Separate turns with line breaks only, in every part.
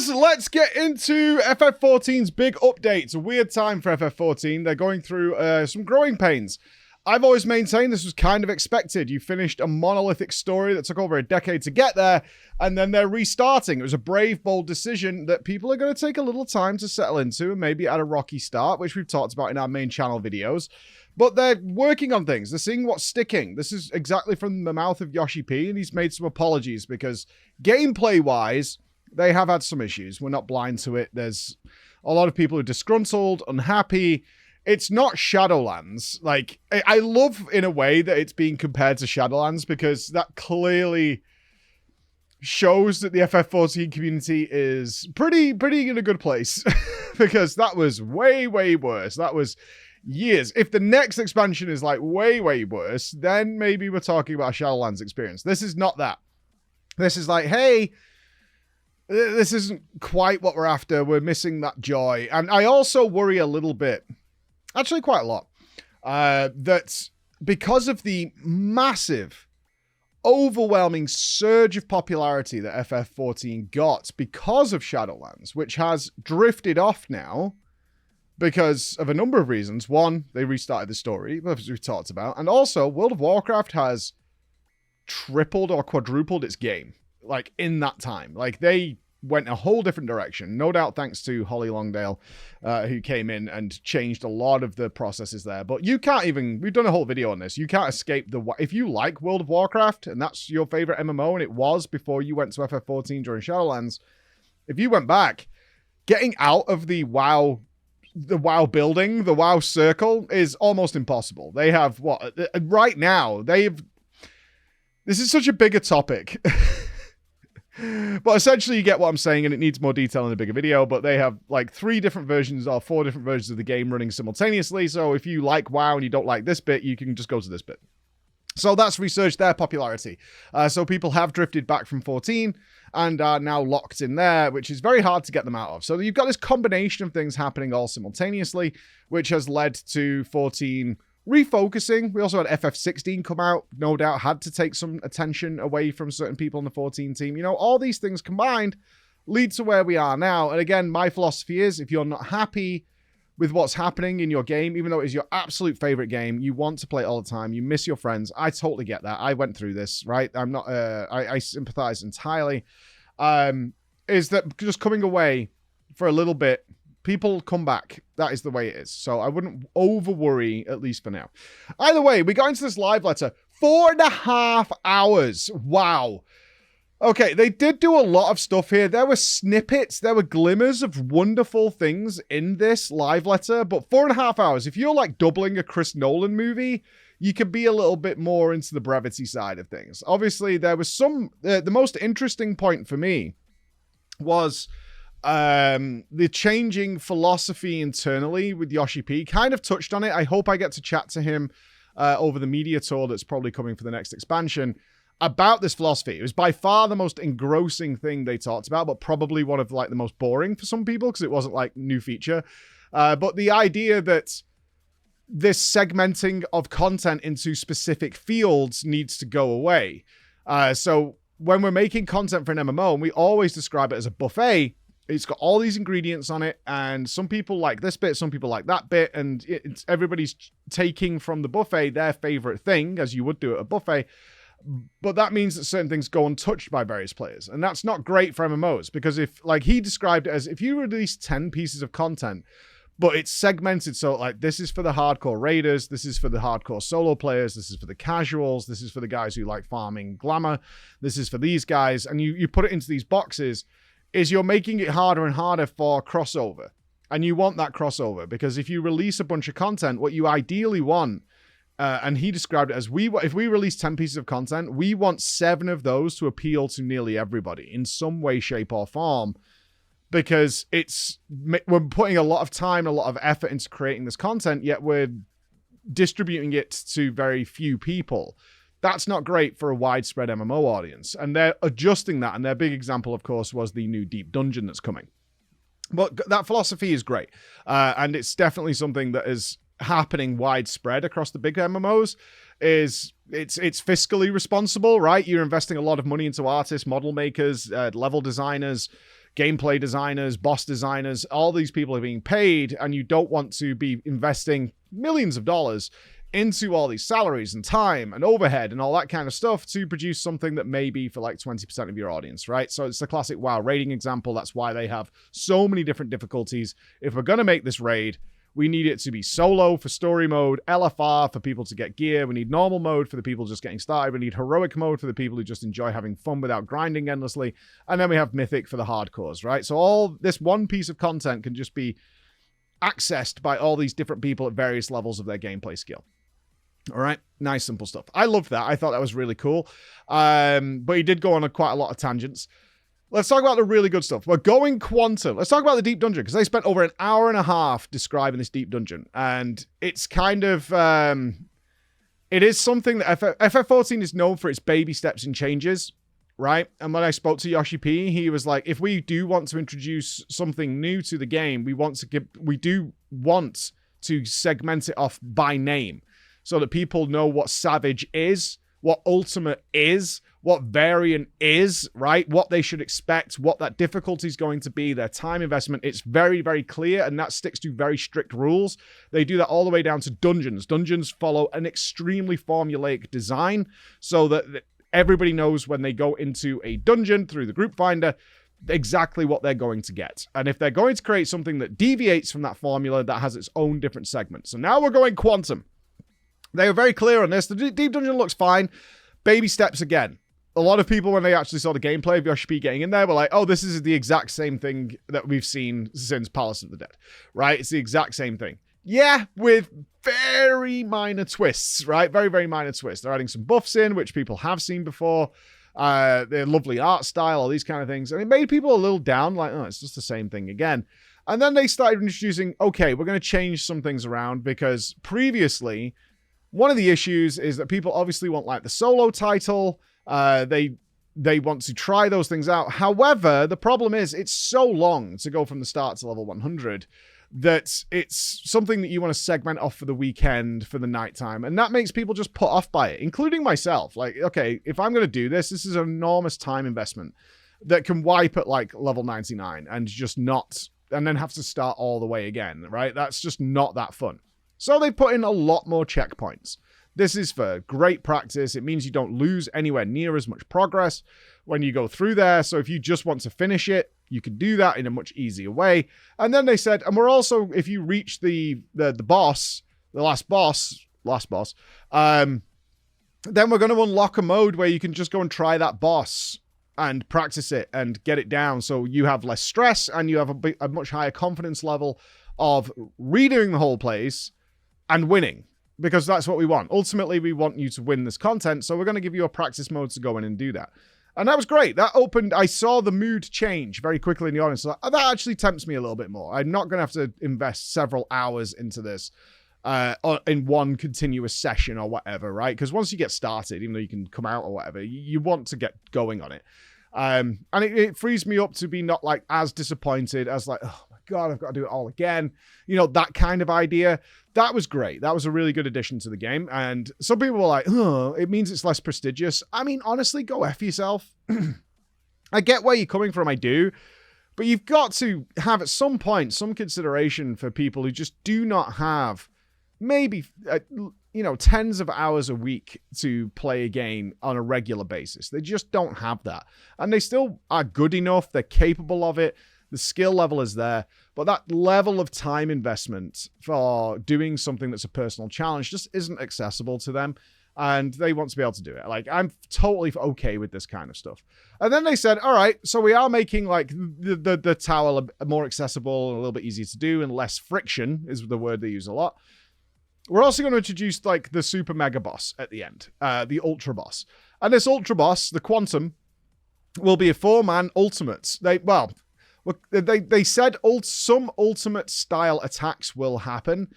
guys, let's get into FF14's big update. It's a weird time for FF14. They're going through some growing pains. I've always maintained this was kind of expected. You finished a monolithic story that took over a decade to get there, and then they're restarting. It was a brave, bold decision that people are going to take a little time to settle into and maybe at a rocky start, which we've talked about in our main channel videos. But they're working on things. They're seeing what's sticking. This is exactly from the mouth of Yoshi P, and he's made some apologies because gameplay-wise, they have had some issues. We're not blind to it. There's a lot of people who are disgruntled, unhappy. It's not Shadowlands. Like, I love in a way that it's being compared to Shadowlands because that clearly shows that the FF14 community is pretty in a good place because that was way worse. That was years. If the next expansion is like way worse, then maybe we're talking about a Shadowlands experience. This is not that. This is like, hey, this isn't quite what we're after. We're missing that joy. And I also worry a little bit, actually quite a lot, that because of the massive, overwhelming surge of popularity that FF14 got because of Shadowlands, which has drifted off now because of a number of reasons. One, they restarted the story, as we've talked about. And also, World of Warcraft has tripled or quadrupled its game, like, in that time. Like, they went a whole different direction. No doubt thanks to Holly Longdale, who came in and changed a lot of the processes there. But you can't even... We've done a whole video on this. You can't escape the... If you like World of Warcraft, and that's your favorite MMO, and it was before you went to FF14 during Shadowlands, if you went back, getting out of the WoW building, the WoW circle, is almost impossible. They have... What? Right now, they've... This is such a bigger topic. But essentially you get what I'm saying, and it needs more detail in a bigger video, but they have like 3 different versions or 4 different versions of the game running simultaneously. So if you like WoW and you don't like this bit, you can just go to this bit. So that's researched their popularity. So people have drifted back from 14 and are now locked in there, which is very hard to get them out of. So you've got this combination of things happening all simultaneously, which has led to 14 refocusing. We also had FF16 come out, no doubt had to take some attention away from certain people on the 14 team. You know, all these things combined lead to where we are now. And again, my philosophy is if you're not happy with what's happening in your game, even though it is your absolute favorite game, you want to play it all the time, you miss your friends. I totally get that. I went through this, right? I'm not, I sympathize entirely. Is that just coming away for a little bit, people come back. That is the way it is. So I wouldn't over worry, at least for now. Either way, we got into this live letter. 4.5 hours. Wow. Okay, they did do a lot of stuff here. There were snippets, there were glimmers of wonderful things in this live letter, but 4.5 hours. If you're like doubling a Chris Nolan movie, you could be a little bit more into the brevity side of things. Obviously, there was some... the most interesting point for me was... the changing philosophy internally with Yoshi P. Kind of touched on it. I hope I get to chat to him over the media tour that's probably coming for the next expansion about this philosophy. It was by far the most engrossing thing they talked about, but probably one of like the most boring for some people because it wasn't like new feature. But the idea that this segmenting of content into specific fields needs to go away. So when we're making content for an MMO, and we always describe it as a buffet, it's got all these ingredients on it, and some people like this bit, some people like that bit, and everybody's taking from the buffet their favorite thing, as you would do at a buffet. But that means that certain things go untouched by various players, and that's not great for MMOs, because if, like he described it as, if you release 10 pieces of content, but it's segmented, so like this is for the hardcore raiders, this is for the hardcore solo players, this is for the casuals, this is for the guys who like farming glamour, this is for these guys, and you put it into these boxes, is you're making it harder and harder for crossover. And you want that crossover, because if you release a bunch of content, what you ideally want, and he described it as, if we release 10 pieces of content, we want 7 of those to appeal to nearly everybody in some way, shape, or form, because we're putting a lot of time, a lot of effort into creating this content, yet we're distributing it to very few people. That's not great for a widespread MMO audience. And they're adjusting that. And their big example, of course, was the new Deep Dungeon that's coming. But that philosophy is great. And it's definitely something that is happening widespread across the big MMOs. It's fiscally responsible, right? You're investing a lot of money into artists, model makers, level designers, gameplay designers, boss designers, all these people are being paid, and you don't want to be investing millions of dollars into all these salaries and time and overhead and all that kind of stuff to produce something that may be for like 20% of your audience, right? So it's the classic WoW raiding example. That's why they have so many different difficulties. If we're going to make this raid, we need it to be solo for story mode, LFR for people to get gear. We need normal mode for the people just getting started. We need heroic mode for the people who just enjoy having fun without grinding endlessly. And then we have mythic for the hardcores, right? So all this one piece of content can just be accessed by all these different people at various levels of their gameplay skill. All right. Nice, simple stuff. I loved that. I thought that was really cool. But he did go on quite a lot of tangents. Let's talk about the really good stuff. We're going quantum. Let's talk about the deep dungeon, because they spent over an hour and a half describing this deep dungeon. And it's kind of, it is something that FF14 is known for its baby steps and changes, right? And when I spoke to Yoshi P, he was like, if we do want to introduce something new to the game, we do want to segment it off by name, so that people know what Savage is, what Ultimate is, what Variant is, right? What they should expect, what that difficulty is going to be, their time investment. It's very, very clear, and that sticks to very strict rules. They do that all the way down to dungeons. Dungeons follow an extremely formulaic design so that everybody knows when they go into a dungeon through the group finder exactly what they're going to get. And if they're going to create something that deviates from that formula, that has its own different segment. So now we're going quantum. They were very clear on this. The deep dungeon looks fine. Baby steps again. A lot of people, when they actually saw the gameplay of Yoshi P getting in there, were like, oh, this is the exact same thing that we've seen since Palace of the Dead, right? It's the exact same thing. Yeah, with very minor twists, right? Very, very minor twists. They're adding some buffs in, which people have seen before. Their lovely art style, all these kind of things. And it made people a little down, like, oh, it's just the same thing again. And then they started introducing, okay, we're going to change some things around, because previously, one of the issues is that people obviously want like the solo title. They want to try those things out. However, the problem is it's so long to go from the start to level 100 that it's something that you want to segment off for the weekend, for the nighttime. And that makes people just put off by it, including myself. Like, okay, if I'm going to do this, this is an enormous time investment that can wipe at like level 99 and just not, and then have to start all the way again, right? That's just not that fun. So they put in a lot more checkpoints. This is for great practice. It means you don't lose anywhere near as much progress when you go through there. So if you just want to finish it, you can do that in a much easier way. And then they said, and we're also, if you reach the boss, the last boss, then we're going to unlock a mode where you can just go and try that boss and practice it and get it down. So you have less stress and you have a much higher confidence level of redoing the whole place and winning, because that's what we want. Ultimately, we want you to win this content, so we're going to give you a practice mode to go in and do that. And that was great. That opened, I saw the mood change very quickly in the audience. So that actually tempts me a little bit more. I'm not going to have to invest several hours into this in one continuous session or whatever, right? Because once you get started, even though you can come out or whatever, you want to get going on it. And it frees me up to be not like as disappointed as like, oh my God, I've got to do it all again. You know, that kind of idea. That was great. That was a really good addition to the game. And some people were like, oh, it means it's less prestigious. I mean, honestly, go F yourself. I get where you're coming from. I do. But you've got to have at some point some consideration for people who just do not have maybe, tens of hours a week to play a game on a regular basis. They just don't have that. And they still are good enough. They're capable of it. The skill level is there, but that level of time investment for doing something that's a personal challenge just isn't accessible to them, and they want to be able to do it. Like, I'm totally okay with this kind of stuff. And then they said, all right, so we are making like the tower more accessible and a little bit easier to do, and less friction is the word they use a lot. We're also going to introduce like the super mega boss at the end, the ultra boss. And this ultra boss, the Quantum, will be a 4-man ultimate. They said some ultimate style attacks will happen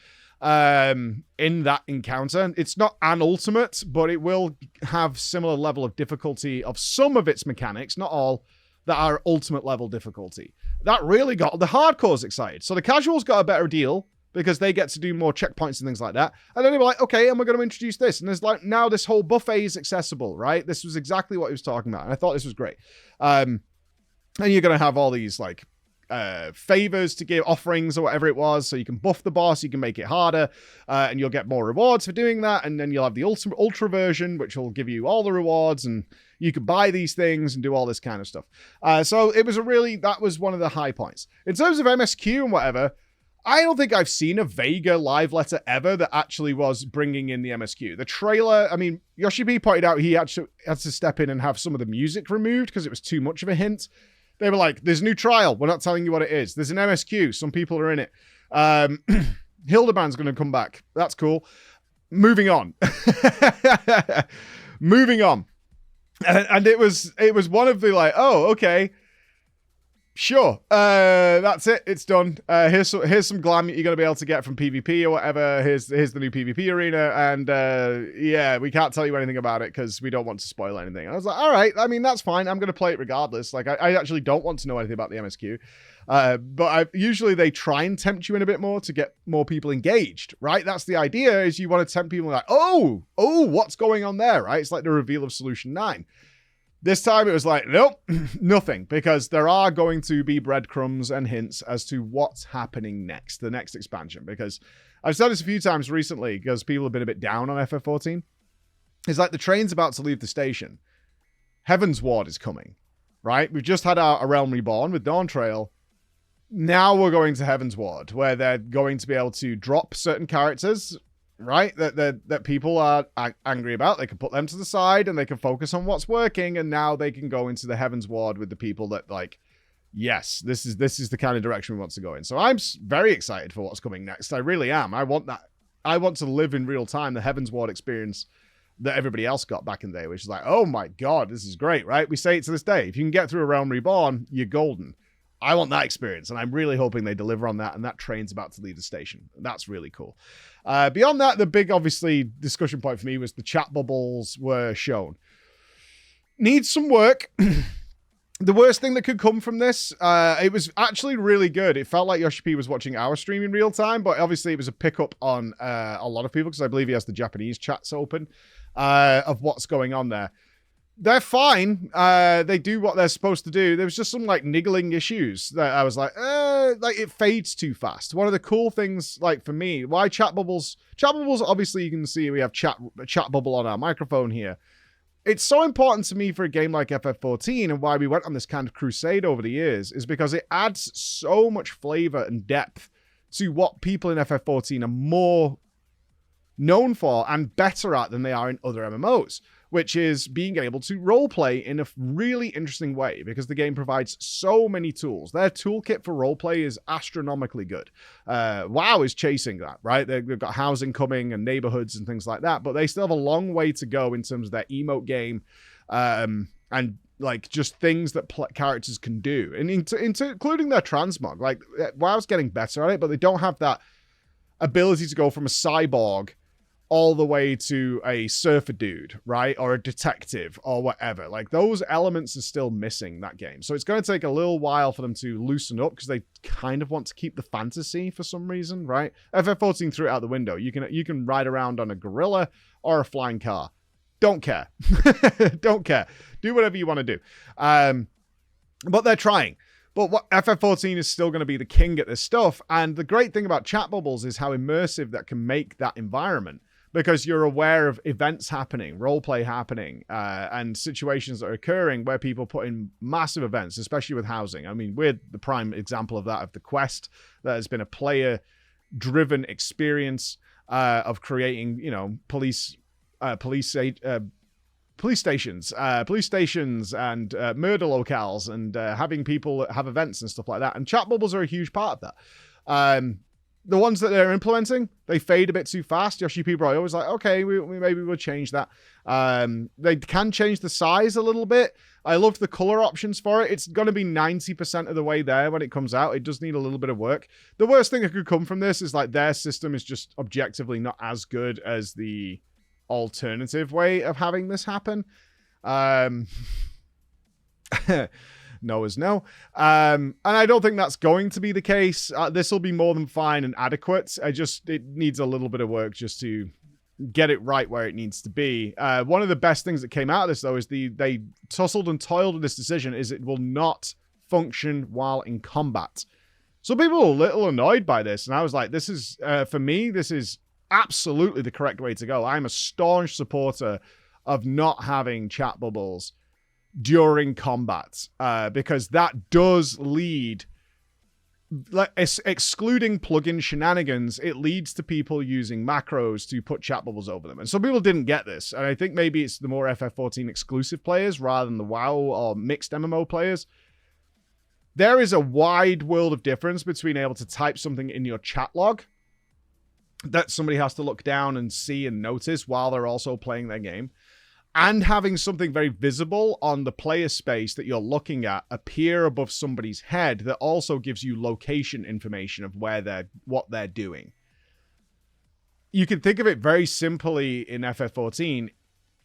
in that encounter. It's not an ultimate, but it will have similar level of difficulty of some of its mechanics, not all, that are ultimate level difficulty. That really got the hardcores excited. So the casuals got a better deal because they get to do more checkpoints and things like that. And then they were like, okay, and we're going to introduce this. And there's like, now this whole buffet is accessible, right? This was exactly what he was talking about. And I thought this was great. And you're going to have all these like favors to give, offerings or whatever it was, so you can buff the boss, you can make it harder, and you'll get more rewards for doing that. And then you'll have the ultra version, which will give you all the rewards, and you can buy these things and do all this kind of stuff. So it was that was one of the high points. In terms of MSQ and whatever, I don't think I've seen a Vega live letter ever that actually was bringing in the MSQ. The trailer, I mean, Yoshi P pointed out he actually had to step in and have some of the music removed because it was too much of a hint. They were like, there's a new trial. We're not telling you what it is. There's an MSQ. Some people are in it. Hildebrand's going to come back. That's cool. Moving on. Moving on. And it was one of the like, oh, okay. Sure. That's it. It's done. Here's some glam you're going to be able to get from PvP or whatever. Here's the new PvP arena. And yeah, we can't tell you anything about it because we don't want to spoil anything. And I was like, all right. I mean, that's fine. I'm going to play it regardless. Like, I actually don't want to know anything about the MSQ. But usually they try and tempt you in a bit more to get more people engaged, right? That's the idea, is you want to tempt people like, oh, what's going on there, right? It's like the reveal of Solution 9. This time it was like, nope, nothing, because there are going to be breadcrumbs and hints as to what's happening next, the next expansion. Because I've said this a few times recently, because people have been a bit down on FF14. It's like the train's about to leave the station. Heaven's Ward is coming, right? We've just had a Realm Reborn with Dawn Trail. Now we're going to Heaven's Ward, where they're going to be able to drop certain characters, right, that people are angry about. They can put them to the side and they can focus on what's working, and now they can go into the Heaven's Ward with the people that, like, yes, this is the kind of direction we want to go in. So I'm very excited for what's coming next. I really am. I want that. I want to live in real time the Heaven's Ward experience that everybody else got back in the day, which is like, oh my god, this is great, right? We say it to this day. If you can get through a Realm Reborn, you're golden. I want that experience, and I'm really hoping they deliver on that, and that train's about to leave the station. That's really cool. Beyond that, the big, obviously, discussion point for me was the chat bubbles were shown. Needs some work. The worst thing that could come from this, it was actually really good. It felt like Yoshi P was watching our stream in real time, but obviously it was a pickup on a lot of people, because I believe he has the Japanese chats open of what's going on there. They're fine. They do what they're supposed to do. There was just some like niggling issues that I was like it fades too fast. One of the cool things, like for me, why chat bubbles, obviously you can see we have a chat bubble on our microphone here. It's so important to me for a game like FF14, and why we went on this kind of crusade over the years, is because it adds so much flavor and depth to what people in FF14 are more known for and better at than they are in other MMOs, which is being able to roleplay in a really interesting way, because the game provides so many tools. Their toolkit for roleplay is astronomically good. WoW is chasing that, right? They've got housing coming and neighborhoods and things like that, but they still have a long way to go in terms of their emote game, and like just things that characters can do, and including their transmog. Like, WoW's getting better at it, but they don't have that ability to go from a cyborg all the way to a surfer dude, right? Or a detective or whatever. Like, those elements are still missing that game. So it's going to take a little while for them to loosen up, because they kind of want to keep the fantasy for some reason, right? FF14 threw it out the window. You can ride around on a gorilla or a flying car. Don't care. Don't care. Do whatever you want to do. But they're trying. But FF14 is still going to be the king at this stuff. And the great thing about chat bubbles is how immersive that can make that environment, because you're aware of events happening, roleplay happening, and situations that are occurring where people put in massive events, especially with housing. I mean, we're the prime example of that, of the quest that has been a player-driven experience of creating, you know, police stations and murder locales, and having people have events and stuff like that. And chat bubbles are a huge part of that. The ones that they're implementing, they fade a bit too fast. Yoshi P. Bro was like, okay, we maybe we'll change that. They can change the size a little bit. I love the color options for it. It's going to be 90% of the way there when it comes out. It does need a little bit of work. The worst thing that could come from this is like their system is just objectively not as good as the alternative way of having this happen. No is no. And I don't think that's going to be the case. This will be more than fine and adequate. It needs a little bit of work just to get it right where it needs to be. One of the best things that came out of this, though, is they tussled and toiled with this decision, is it will not function while in combat. So people were a little annoyed by this, and I was like, this is, for me, this is absolutely the correct way to go. I'm a staunch supporter of not having chat bubbles during combat, because that does lead, like, excluding plugin shenanigans, it leads to people using macros to put chat bubbles over them. And some people didn't get this, and I think maybe it's the more FF14 exclusive players rather than the WoW or mixed MMO players. There is a wide world of difference between able to type something in your chat log that somebody has to look down and see and notice while they're also playing their game, and having something very visible on the player space that you're looking at appear above somebody's head that also gives you location information of what they're doing. You can think of it very simply in FF14.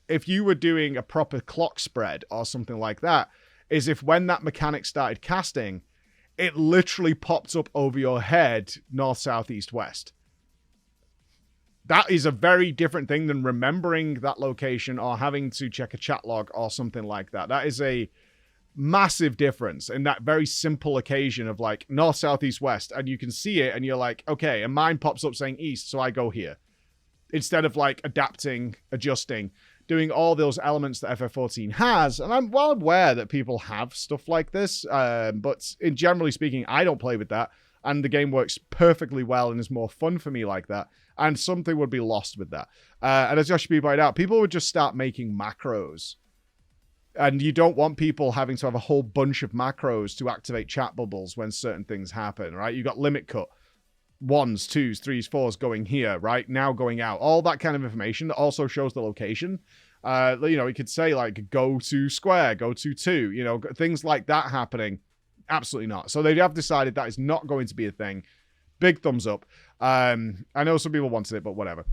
If you were doing a proper clock spread or something like that, is if when that mechanic started casting, it literally popped up over your head, north, south, east, west. That is a very different thing than remembering that location or having to check a chat log or something like that. That is a massive difference in that very simple occasion of like north, south, east, west. And you can see it and you're like, okay, and mine pops up saying east, so I go here. Instead of like adapting, adjusting, doing all those elements that FF14 has. And I'm well aware that people have stuff like this, but in generally speaking, I don't play with that. And the game works perfectly well and is more fun for me like that. And something would be lost with that. And as Josh B pointed out, people would just start making macros. And you don't want people having to have a whole bunch of macros to activate chat bubbles when certain things happen, right? You got limit cut, 1s, 2s, 3s, 4s going here, right? Now going out. All that kind of information that also shows the location. You know, you could say like, go to square, go to 2, you know, things like that happening. Absolutely not. So they have decided that is not going to be a thing. Big thumbs up. I know some people wanted it, but whatever.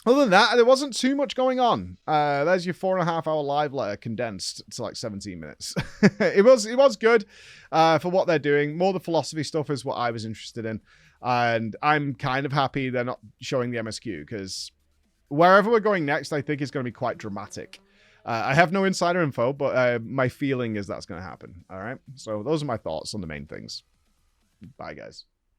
Other than that, there wasn't too much going on. There's your 4.5 hour live letter condensed to like 17 minutes. It was good for what they're doing. More the philosophy stuff is what I was interested in. And I'm kind of happy they're not showing the MSQ, because wherever we're going next, I think is going to be quite dramatic. I have no insider info, but my feeling is that's going to happen. All right. So those are my thoughts on the main things. Bye, guys.